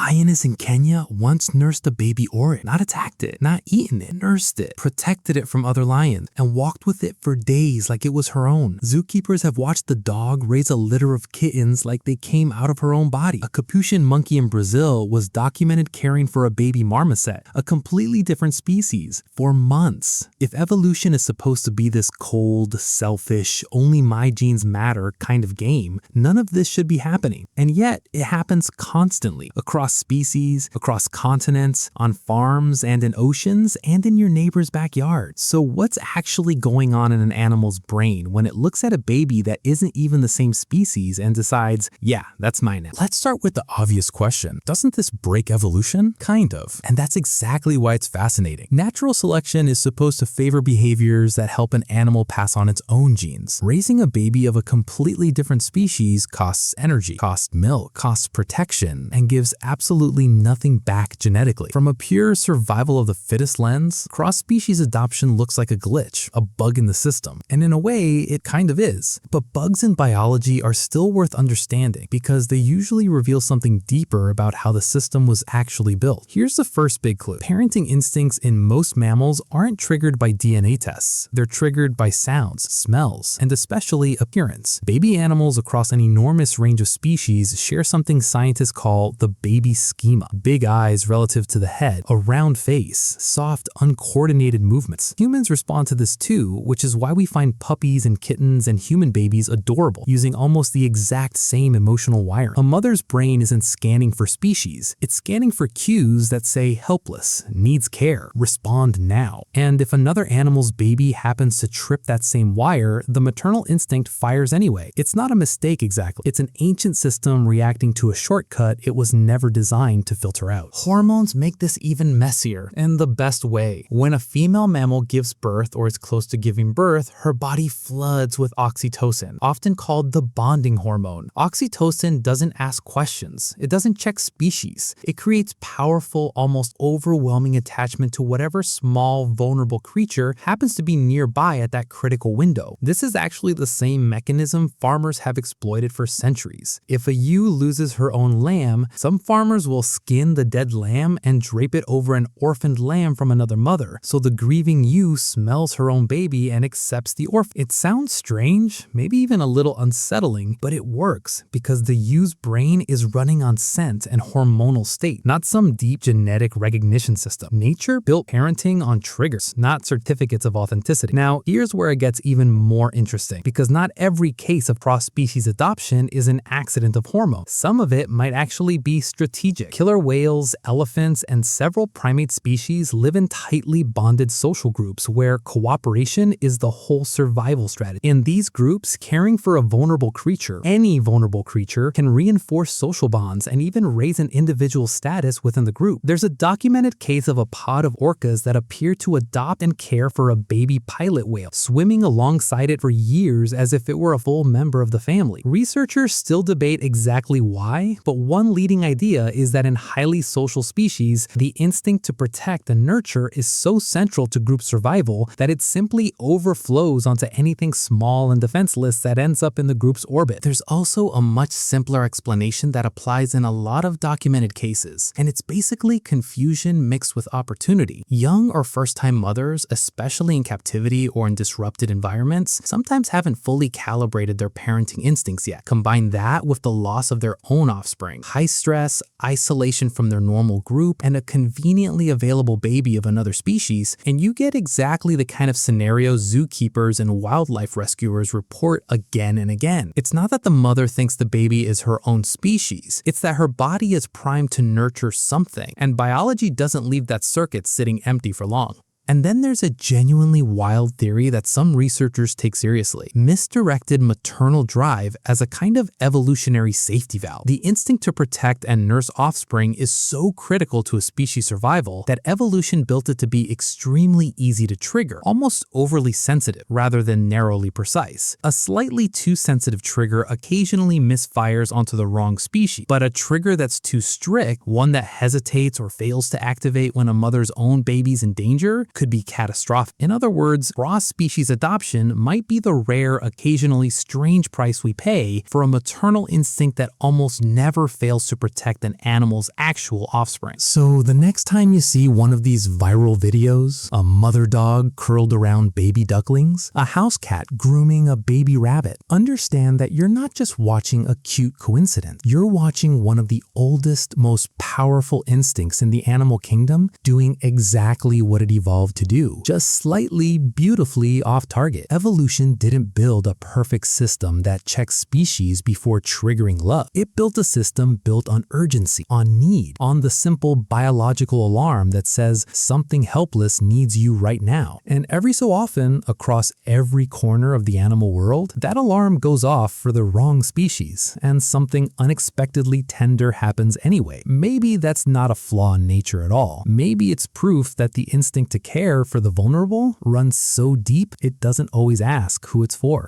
lioness in Kenya once nursed a baby oryx, not attacked it, not eaten it, nursed it, protected it from other lions, and walked with it for days like it was her own. Zookeepers have watched the dog raise a litter of kittens like they came out of her own body. A capuchin monkey in Brazil was documented caring for a baby marmoset, a completely different species, for months. If evolution is supposed to be this cold, selfish, only my genes matter kind of game, none of this should be happening. And yet, it happens constantly, across species, across continents, on farms and in oceans, and in your neighbor's backyard. So what's actually going on in an animal's brain when it looks at a baby that isn't even the same species and decides, yeah, that's mine now? Let's start with the obvious question. Doesn't this break evolution? Kind of. And that's exactly why it's fascinating. Natural selection is supposed to favor behaviors that help an animal pass on its own genes. Raising a baby of a completely different species costs energy, costs milk, costs protection, and gives absolutely nothing back genetically. From a pure survival of the fittest lens, cross-species adoption looks like a glitch, a bug in the system. And in a way, it kind of is. But bugs in biology are still worth understanding because they usually reveal something deeper about how the system was actually built. Here's the first big clue. Parenting instincts in most mammals aren't triggered by DNA tests. They're triggered by sounds, smells, and especially appearance. Baby animals across an enormous range of species share something scientists call the baby schema. Big eyes relative to the head, a round face, soft, uncoordinated movements. Humans respond to this too, which is why we find puppies and kittens and human babies adorable, using almost the exact same emotional wiring. A mother's brain isn't scanning for species, it's scanning for cues that say helpless, needs care, respond now. And if another animal's baby happens to trip that same wire, the maternal instinct fires anyway. It's not a mistake exactly. It's an ancient system reacting to a shortcut it was never designed to filter out. Hormones make this even messier, in the best way. When a female mammal gives birth or is close to giving birth, her body floods with oxytocin, often called the bonding hormone. Oxytocin doesn't ask questions. It doesn't check species. It creates powerful, almost overwhelming attachment to whatever small, vulnerable creature happens to be nearby at that critical window. This is actually the same mechanism farmers have exploited for centuries. If a ewe loses her own lamb, some farmers will skin the dead lamb and drape it over an orphaned lamb from another mother, so the grieving ewe smells her own baby and accepts the orphan. It sounds strange, maybe even a little unsettling, but it works because the ewe's brain is running on scent and hormonal state, not some deep genetic recognition system. Nature built parenting on triggers, not certificates of authenticity. Now, here's where it gets even more interesting, because not every case of cross-species adoption is an accident of hormones. Some of it might actually be strategic. Killer whales, elephants, and several primate species live in tightly bonded social groups where cooperation is the whole survival strategy. In these groups, caring for a vulnerable creature, any vulnerable creature, can reinforce social bonds and even raise an individual's status within the group. There's a documented case of a pod of orcas that appear to adopt and care for a baby pilot whale, swimming alongside it for years as if it were a full member of the family. Researchers still debate exactly why, but one leading idea is that in highly social species, the instinct to protect and nurture is so central to group survival that it simply overflows onto anything small and defenseless that ends up in the group's orbit. There's also a much simpler explanation that applies in a lot of documented cases, and it's basically confusion mixed with opportunity. Young or first-time mothers, especially in captivity or in disrupted environments, sometimes haven't fully calibrated their parenting instincts yet. Combine that with the loss of their own offspring, high stress, isolation from their normal group, and a conveniently available baby of another species, and you get exactly the kind of scenario zookeepers and wildlife rescuers report again and again. It's not that the mother thinks the baby is her own species, it's that her body is primed to nurture something, and biology doesn't leave that circuit sitting empty for long. And then there's a genuinely wild theory that some researchers take seriously: misdirected maternal drive as a kind of evolutionary safety valve. The instinct to protect and nurse offspring is so critical to a species' survival that evolution built it to be extremely easy to trigger, almost overly sensitive rather than narrowly precise. A slightly too sensitive trigger occasionally misfires onto the wrong species, but a trigger that's too strict, one that hesitates or fails to activate when a mother's own baby's in danger, could be catastrophic. In other words, cross-species adoption might be the rare, occasionally strange price we pay for a maternal instinct that almost never fails to protect an animal's actual offspring. So the next time you see one of these viral videos, a mother dog curled around baby ducklings, a house cat grooming a baby rabbit, understand that you're not just watching a cute coincidence. You're watching one of the oldest, most powerful instincts in the animal kingdom doing exactly what it evolved to do, just slightly, beautifully off target. Evolution didn't build a perfect system that checks species before triggering love. It built a system built on urgency, on need, on the simple biological alarm that says something helpless needs you right now. And every so often, across every corner of the animal world, that alarm goes off for the wrong species, and something unexpectedly tender happens anyway. Maybe that's not a flaw in nature at all. Maybe it's proof that the instinct to care for the vulnerable runs so deep it doesn't always ask who it's for.